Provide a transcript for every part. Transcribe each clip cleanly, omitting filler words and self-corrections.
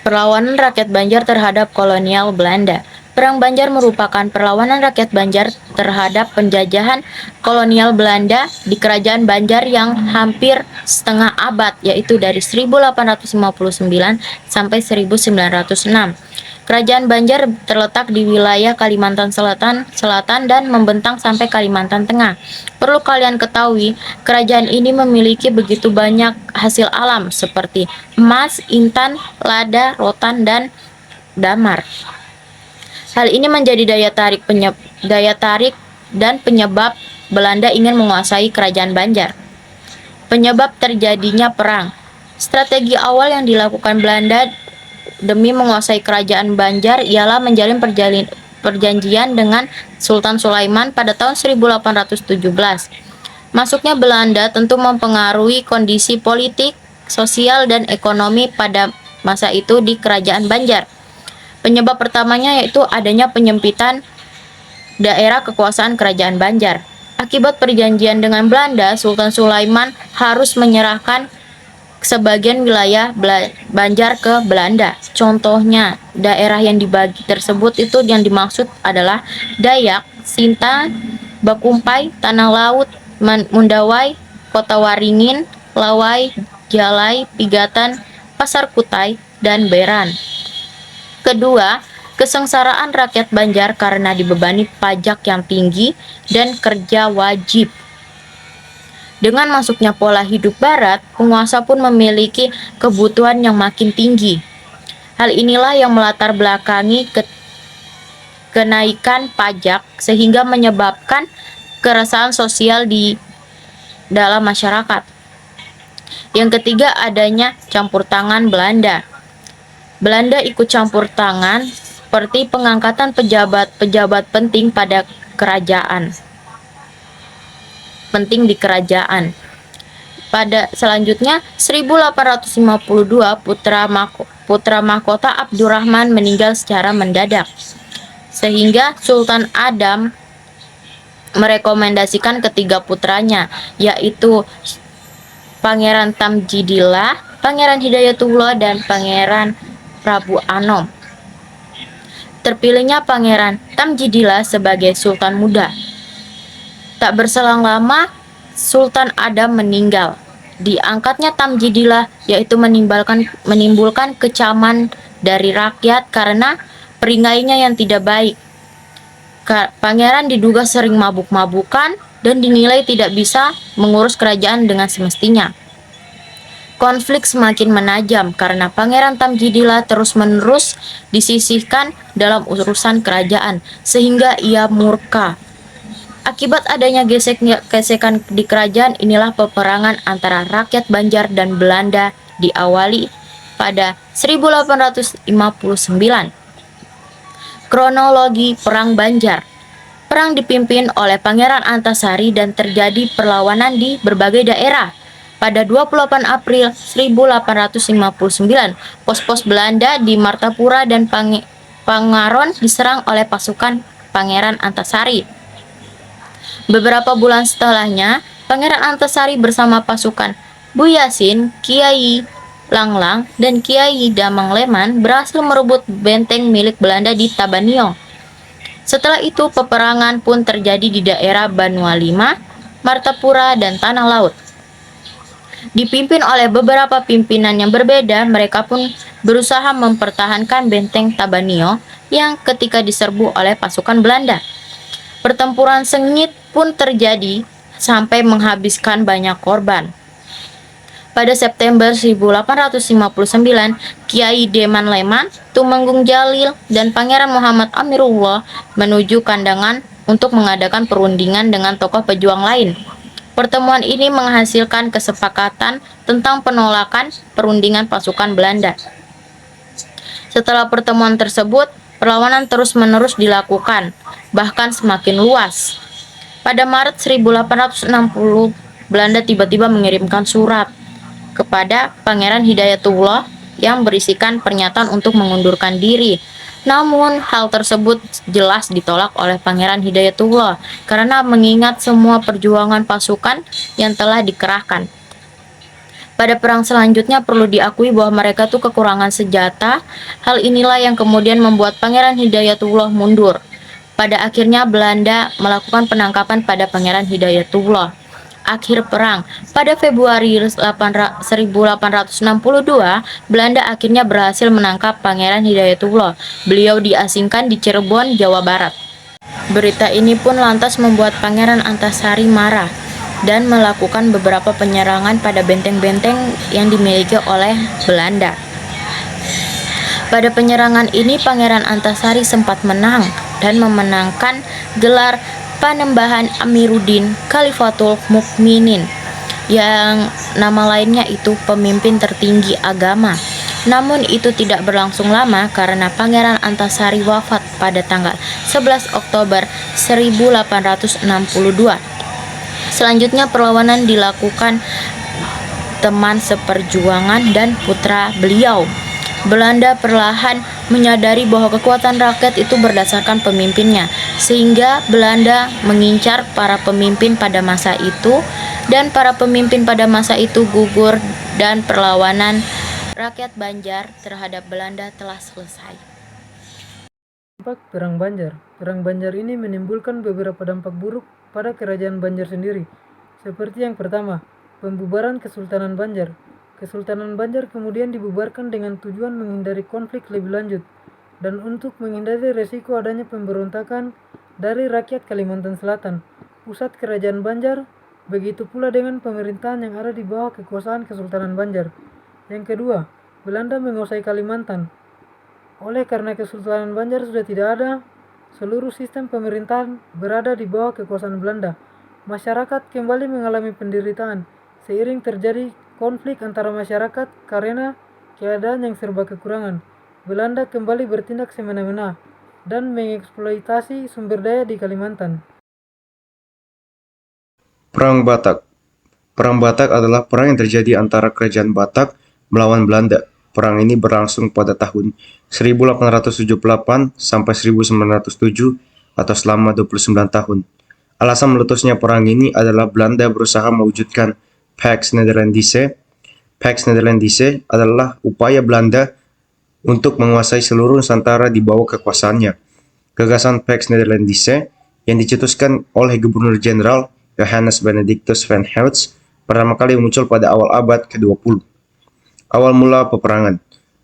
Perlawanan rakyat Banjar terhadap kolonial Belanda. Perang Banjar merupakan perlawanan rakyat Banjar terhadap penjajahan kolonial Belanda di Kerajaan Banjar yang hampir setengah abad, yaitu dari 1859 sampai 1906. Kerajaan Banjar terletak di wilayah Kalimantan Selatan dan membentang sampai Kalimantan Tengah. Perlu kalian ketahui, kerajaan ini memiliki begitu banyak hasil alam seperti emas, intan, lada, rotan, dan damar. Hal ini menjadi daya tarik dan penyebab Belanda ingin menguasai kerajaan Banjar. Penyebab terjadinya perang. Strategi awal yang dilakukan Belanda demi menguasai kerajaan Banjar ialah menjalin perjanjian dengan Sultan Sulaiman pada tahun 1817. Masuknya Belanda tentu mempengaruhi kondisi politik, sosial, dan ekonomi pada masa itu di kerajaan Banjar. Penyebab pertamanya yaitu adanya penyempitan daerah kekuasaan kerajaan Banjar. Akibat perjanjian dengan Belanda, Sultan Sulaiman harus menyerahkan sebagian wilayah Banjar ke Belanda. Contohnya, daerah yang dibagi tersebut itu yang dimaksud adalah Dayak, Sintang, Bakumpai, Tanah Laut, Mundawai, Kota Waringin, Lawai, Jalai, Pigatan, Pasar Kutai, dan Beran. Kedua, kesengsaraan rakyat Banjar karena dibebani pajak yang tinggi dan kerja wajib. Dengan masuknya pola hidup barat, penguasa pun memiliki kebutuhan yang makin tinggi. Hal inilah yang melatar belakangi kenaikan pajak sehingga menyebabkan keresahan sosial di dalam masyarakat. Yang ketiga, adanya campur tangan Belanda. Belanda ikut campur tangan seperti pengangkatan pejabat-pejabat penting pada kerajaan. Penting di kerajaan. Pada selanjutnya 1852 putra mahkota Abdurrahman meninggal secara mendadak. Sehingga Sultan Adam merekomendasikan ketiga putranya, yaitu Pangeran Tamjidillah, Pangeran Hidayatullah, dan Pangeran Prabu Anom. Terpilihnya Pangeran Tamjidillah sebagai Sultan muda. Tak berselang lama, Sultan Adam meninggal. Diangkatnya Tamjidillah, yaitu menimbulkan kecaman dari rakyat karena peringainya yang tidak baik. Pangeran diduga sering mabuk-mabukan dan dinilai tidak bisa mengurus kerajaan dengan semestinya. Konflik semakin menajam karena Pangeran Tamjidillah terus-menerus disisihkan dalam urusan kerajaan, sehingga ia murka. Akibat adanya gesekan di kerajaan, inilah peperangan antara rakyat Banjar dan Belanda diawali pada 1859. Kronologi Perang Banjar. Perang dipimpin oleh Pangeran Antasari dan terjadi perlawanan di berbagai daerah. Pada 28 April 1859, pos-pos Belanda di Martapura dan Pangaron diserang oleh pasukan Pangeran Antasari. Beberapa bulan setelahnya, Pangeran Antasari bersama pasukan Bu Yasin, Kiai Langlang, dan Kiai Damang Leman berhasil merebut benteng milik Belanda di Tabanio. Setelah itu, peperangan pun terjadi di daerah Banua Lima, Martapura, dan Tanah Laut. Dipimpin oleh beberapa pimpinan yang berbeda, mereka pun berusaha mempertahankan benteng Tabanio yang ketika diserbu oleh pasukan Belanda. Pertempuran sengit pun terjadi sampai menghabiskan banyak korban. Pada September 1859, Kiai Deman Leman, Tumenggung Jalil, dan Pangeran Muhammad Amirullah menuju Kandangan untuk mengadakan perundingan dengan tokoh pejuang lain. Pertemuan ini menghasilkan kesepakatan tentang penolakan perundingan pasukan Belanda. Setelah pertemuan tersebut, perlawanan terus-menerus dilakukan, bahkan semakin luas. Pada Maret 1860, Belanda tiba-tiba mengirimkan surat kepada Pangeran Hidayatullah yang berisikan pernyataan untuk mengundurkan diri. Namun, hal tersebut jelas ditolak oleh Pangeran Hidayatullah karena mengingat semua perjuangan pasukan yang telah dikerahkan. Pada perang selanjutnya perlu diakui bahwa mereka tuh kekurangan senjata. Hal inilah yang kemudian membuat Pangeran Hidayatullah mundur. Pada akhirnya Belanda melakukan penangkapan pada Pangeran Hidayatullah. Akhir perang, pada Februari 1862, Belanda akhirnya berhasil menangkap Pangeran Hidayatullah. Beliau diasingkan di Cirebon, Jawa Barat. Berita ini pun lantas membuat Pangeran Antasari marah dan melakukan beberapa penyerangan pada benteng-benteng yang dimiliki oleh Belanda. Pada penyerangan ini Pangeran Antasari sempat menang dan memenangkan gelar Panembahan Amiruddin Khalifatul Mukminin, yang nama lainnya itu pemimpin tertinggi agama. Namun itu tidak berlangsung lama karena Pangeran Antasari wafat pada tanggal 11 Oktober 1862. Selanjutnya perlawanan dilakukan teman seperjuangan dan putra beliau. Belanda perlahan menyadari bahwa kekuatan rakyat itu berdasarkan pemimpinnya, sehingga Belanda mengincar para pemimpin pada masa itu, dan para pemimpin pada masa itu gugur dan perlawanan rakyat Banjar terhadap Belanda telah selesai. Dampak Perang Banjar. Perang Banjar ini menimbulkan beberapa dampak buruk pada kerajaan Banjar sendiri. Seperti yang pertama, pembubaran Kesultanan Banjar. Kesultanan Banjar kemudian dibubarkan dengan tujuan menghindari konflik lebih lanjut dan untuk menghindari resiko adanya pemberontakan dari rakyat Kalimantan Selatan, pusat kerajaan Banjar, begitu pula dengan pemerintahan yang ada di bawah kekuasaan Kesultanan Banjar. Yang kedua, Belanda menguasai Kalimantan. Oleh karena Kesultanan Banjar sudah tidak ada, seluruh sistem pemerintahan berada di bawah kekuasaan Belanda. Masyarakat kembali mengalami penderitaan seiring terjadi konflik antara masyarakat karena keadaan yang serba kekurangan. Belanda kembali bertindak semena-mena dan mengeksploitasi sumber daya di Kalimantan. Perang Batak. Perang Batak adalah perang yang terjadi antara Kerajaan Batak melawan Belanda. Perang ini berlangsung pada tahun 1878 sampai 1907 atau selama 29 tahun. Alasan meletusnya perang ini adalah Belanda berusaha mewujudkan Pax Nederlandse. Pax Nederlandse adalah upaya Belanda untuk menguasai seluruh Nusantara di bawah kekuasaannya. Gagasan Pax Nederlandse yang dicetuskan oleh Gubernur Jenderal Johannes Benedictus van Helst pertama kali muncul pada awal abad ke-20. Awal mula peperangan.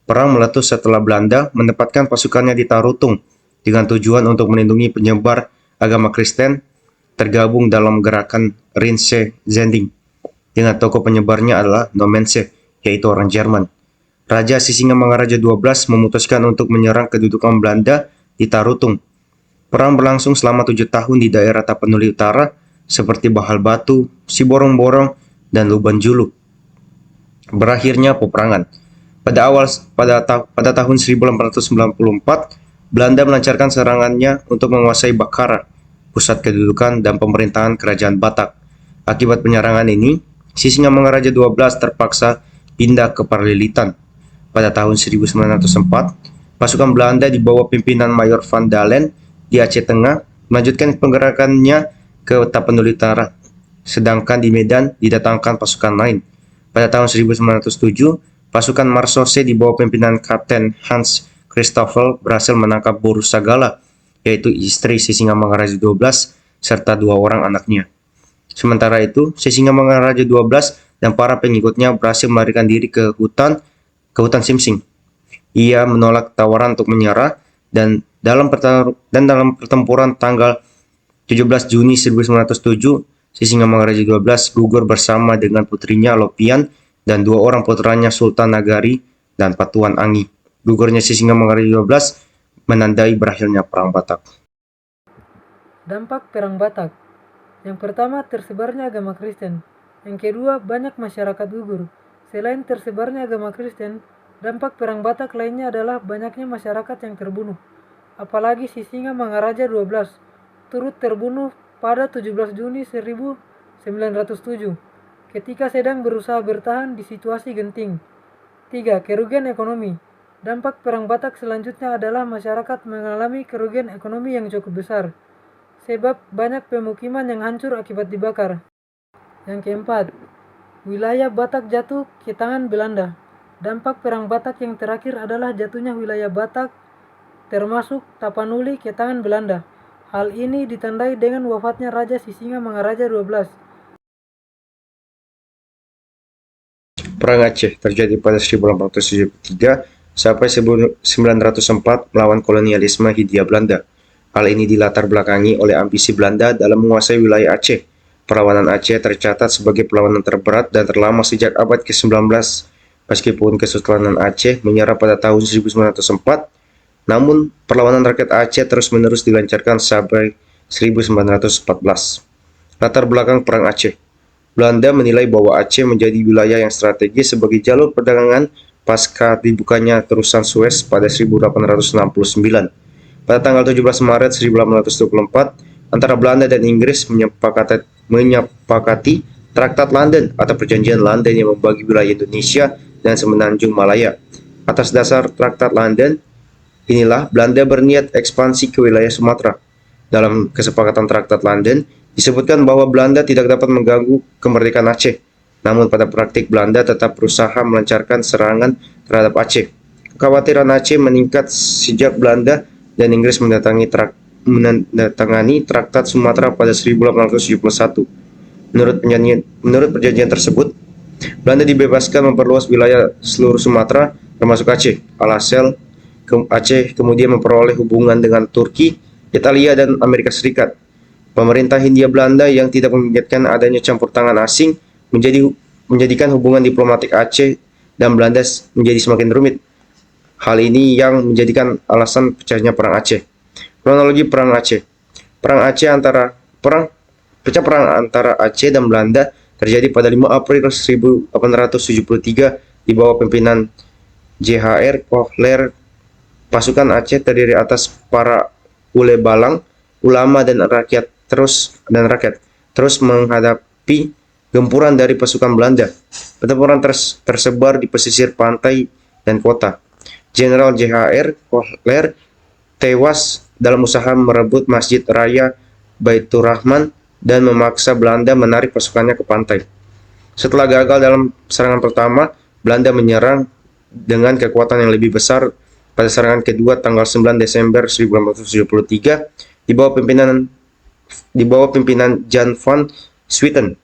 Perang meletus setelah Belanda menempatkan pasukannya di Tarutung dengan tujuan untuk melindungi penyebar agama Kristen tergabung dalam gerakan Rinse Zending, dengan tokoh penyebarnya adalah Nomense, yaitu orang Jerman. Raja Sisingamangaraja XII memutuskan untuk menyerang kedudukan Belanda di Tarutung. Perang berlangsung selama 7 tahun di daerah Tapanuli Utara, seperti Bahal Batu, Siborong-Borong, dan Luban Julu. Berakhirnya peperangan. Pada tahun 1894, Belanda melancarkan serangannya untuk menguasai Bakara, pusat kedudukan dan pemerintahan kerajaan Batak. Akibat penyerangan ini, Sisingamangaraja XII terpaksa pindah ke Parlilitan. Pada tahun 1904, pasukan Belanda di bawah pimpinan Mayor Van Dalen di Aceh Tengah melanjutkan penggerakannya ke Tapanuli Utara, sedangkan di Medan didatangkan pasukan lain. Pada tahun 1907, pasukan Marsose di bawah pimpinan Kapten Hans Christoffel berhasil menangkap Boru Sagala, yaitu istri Sisingamangaraja XII serta 2 orang anaknya. Sementara itu, Sisingamangaraja XII dan para pengikutnya berhasil melarikan diri ke hutan Simsing. Ia menolak tawaran untuk menyerah dan dalam pertempuran tanggal 17 Juni 1907, Sisingamangaraja XII gugur bersama dengan putrinya Lopian dan 2 orang putranya Sultan Nagari dan Patuan Angi. Gugurnya Sisingamangaraja XII menandai berakhirnya Perang Batak. Dampak Perang Batak. Yang pertama, tersebarnya agama Kristen. Yang kedua, banyak masyarakat gugur. Selain tersebarnya agama Kristen, dampak Perang Batak lainnya adalah banyaknya masyarakat yang terbunuh. Apalagi Sisingamangaraja XII turut terbunuh pada 17 Juni 1907 ketika sedang berusaha bertahan di situasi genting. 3. Kerugian ekonomi. Dampak Perang Batak selanjutnya adalah masyarakat mengalami kerugian ekonomi yang cukup besar, sebab banyak pemukiman yang hancur akibat dibakar. Yang keempat, wilayah Batak jatuh ke tangan Belanda. Dampak Perang Batak yang terakhir adalah jatuhnya wilayah Batak, termasuk Tapanuli, ke tangan Belanda. Hal ini ditandai dengan wafatnya Raja Sisingamangaraja 12. Perang Aceh terjadi pada 1873 sampai 1904 melawan kolonialisme Hindia Belanda. Hal ini dilatar belakangi oleh ambisi Belanda dalam menguasai wilayah Aceh. Perlawanan Aceh tercatat sebagai perlawanan terberat dan terlama sejak abad ke-19. Meskipun Kesultanan Aceh menyerah pada tahun 1904, namun perlawanan rakyat Aceh terus-menerus dilancarkan sampai 1914. Latar belakang Perang Aceh. Belanda menilai bahwa Aceh menjadi wilayah yang strategis sebagai jalur perdagangan pasca dibukanya terusan Suez pada 1869. Pada tanggal 17 Maret 1824, antara Belanda dan Inggris menyepakati Traktat London atau Perjanjian London yang membagi wilayah Indonesia dan Semenanjung Malaya. Atas dasar Traktat London inilah Belanda berniat ekspansi ke wilayah Sumatera. Dalam kesepakatan Traktat London, disebutkan bahwa Belanda tidak dapat mengganggu kemerdekaan Aceh. Namun pada praktik Belanda tetap berusaha melancarkan serangan terhadap Aceh. Kekhawatiran Aceh meningkat sejak Belanda dan Inggris menandatangani Traktat Sumatera pada 1871. Menurut perjanjian tersebut, Belanda dibebaskan memperluas wilayah seluruh Sumatera, termasuk Aceh. Alhasil, Aceh kemudian memperoleh hubungan dengan Turki, Italia, dan Amerika Serikat. Pemerintah Hindia Belanda yang tidak menginginkan adanya campur tangan asing menjadikan hubungan diplomatik Aceh dan Belanda menjadi semakin rumit. Hal ini yang menjadikan alasan pecahnya Perang Aceh. Kronologi Perang Aceh. Pecah perang antara Aceh dan Belanda terjadi pada 5 April 1873 di bawah pimpinan JHR Kohler. Pasukan Aceh terdiri atas para ulebalang, ulama, dan rakyat terus menghadapi gempuran dari pasukan Belanda. Pertempuran tersebar di pesisir pantai dan kota. Jenderal JHR Kohler tewas dalam usaha merebut Masjid Raya Baitur Rahman dan memaksa Belanda menarik pasukannya ke pantai. Setelah gagal dalam serangan pertama, Belanda menyerang dengan kekuatan yang lebih besar pada serangan kedua tanggal 9 Desember 1873 di bawah pimpinan Jan van Swieten.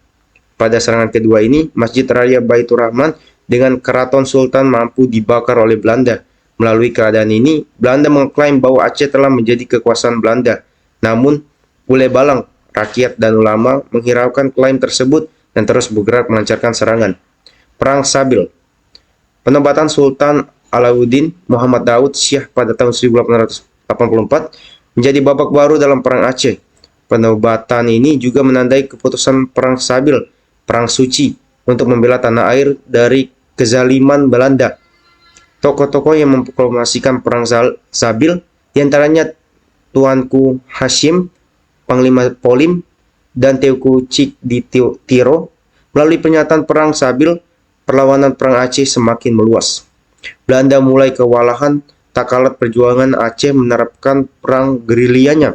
Pada serangan kedua ini, Masjid Raya Baitur Rahman dengan keraton Sultan mampu dibakar oleh Belanda. Melalui keadaan ini, Belanda mengklaim bahwa Aceh telah menjadi kekuasaan Belanda. Namun, ulebalang, rakyat, dan ulama menghiraukan klaim tersebut dan terus bergerak melancarkan serangan. Perang Sabil. Penobatan Sultan Alauddin Muhammad Daud Syah pada tahun 1884 menjadi babak baru dalam Perang Aceh. Penobatan ini juga menandai keputusan Perang Sabil, Perang Suci, untuk membela tanah air dari kezaliman Belanda. Tokoh-tokoh yang memproklamasikan Perang Sabil, diantaranya Tuanku Hashim, Panglima Polim, dan Teuku Cik di Tiro. Melalui pernyataan Perang Sabil, perlawanan Perang Aceh semakin meluas. Belanda mulai kewalahan tak kalah perjuangan Aceh menerapkan perang gerilyanya.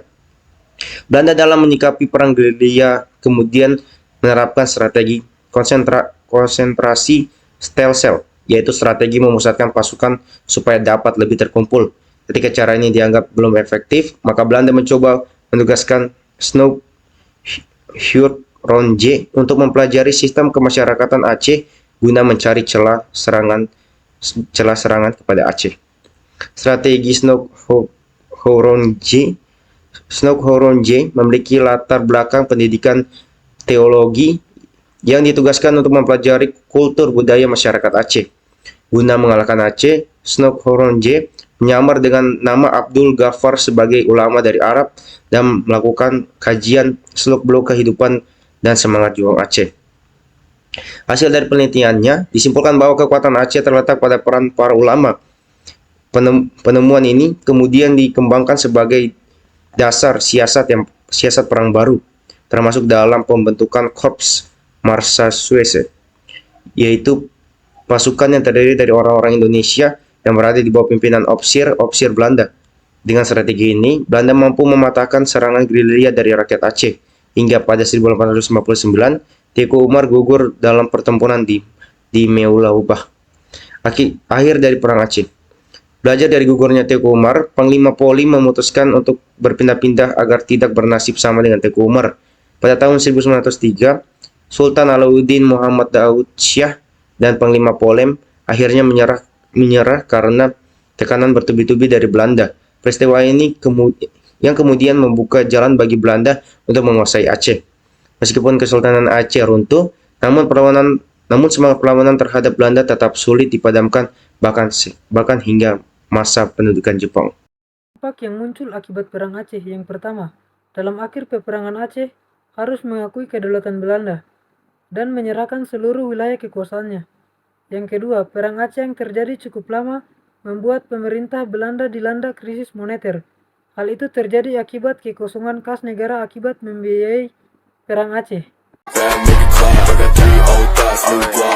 Belanda dalam menyikapi perang gerilya kemudian menerapkan strategi konsentrasi stealth, yaitu strategi memusatkan pasukan supaya dapat lebih terkumpul. Ketika cara ini dianggap belum efektif, maka Belanda mencoba menugaskan Snoek Huronje untuk mempelajari sistem kemasyarakatan Aceh guna mencari celah serangan kepada Aceh. Strategi Snoek Huronje memiliki latar belakang pendidikan teologi yang ditugaskan untuk mempelajari kultur budaya masyarakat Aceh. Guna mengalahkan Aceh, Snoek Huronje menyamar dengan nama Abdul Ghaffar sebagai ulama dari Arab dan melakukan kajian seluk-beluk kehidupan dan semangat juang Aceh. Hasil dari penelitiannya disimpulkan bahwa kekuatan Aceh terletak pada peran para ulama. Penemuan ini kemudian dikembangkan sebagai dasar siasat perang baru, termasuk dalam pembentukan Korps Marsa Suese, yaitu pasukan yang terdiri dari orang-orang Indonesia yang berada di bawah pimpinan opsir Belanda. Dengan strategi ini, Belanda mampu mematahkan serangan gerilya dari rakyat Aceh, hingga pada 1859, Teuku Umar gugur dalam pertempuran di Meulaubah. Akhir dari Perang Aceh. Belajar dari gugurnya Teuku Umar, Panglima Poli memutuskan untuk berpindah-pindah agar tidak bernasib sama dengan Teuku Umar. Pada tahun 1903, Sultan Alauddin Muhammad Daud Syah dan Panglima Polem akhirnya menyerah karena tekanan bertubi-tubi dari Belanda. Peristiwa ini yang kemudian membuka jalan bagi Belanda untuk menguasai Aceh. Meskipun Kesultanan Aceh runtuh, namun semangat perlawanan terhadap Belanda tetap sulit dipadamkan bahkan hingga masa pendudukan Jepang. Dampak yang muncul akibat Perang Aceh yang pertama, dalam akhir peperangan Aceh harus mengakui kedaulatan Belanda dan menyerahkan seluruh wilayah kekuasaannya. Yang kedua, Perang Aceh yang terjadi cukup lama membuat pemerintah Belanda dilanda krisis moneter. Hal itu terjadi akibat kekosongan kas negara akibat membiayai Perang Aceh. That nigga clap, I got 3 old thoughts, new guap.